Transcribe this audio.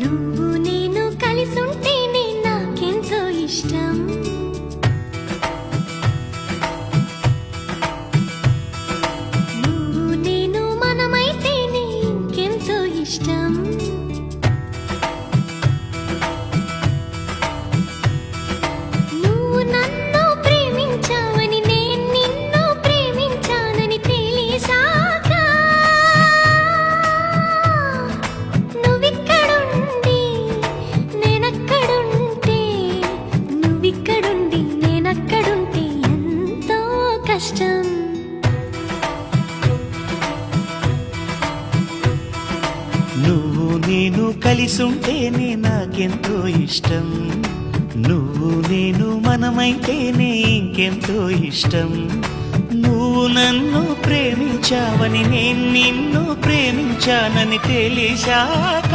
నువ్వు నేను కలిసుంటేనే నాకెంతో ఇష్టం. నువ్వు నేను మనమైతేనే ఇంకెంతో ఇష్టం. నువ్వు నన్ను ప్రేమించావని నేను నిన్ను ప్రేమించానని తెలిసాక నువ్విక్కడుండి నేనక్కడుంటే నువ్విక్కడుండి నేనక్కడుంటే ఎంతో కష్టం. నువ్వు నేను కలిసుంటేనే నాకెంతో ఇష్టం. నువ్వు నేను మనమైతేనే ఇంకెంతో ఇష్టం. నువ్వు నన్ను ప్రేమించావని నేను నిన్ను ప్రేమించానని తెలిసాక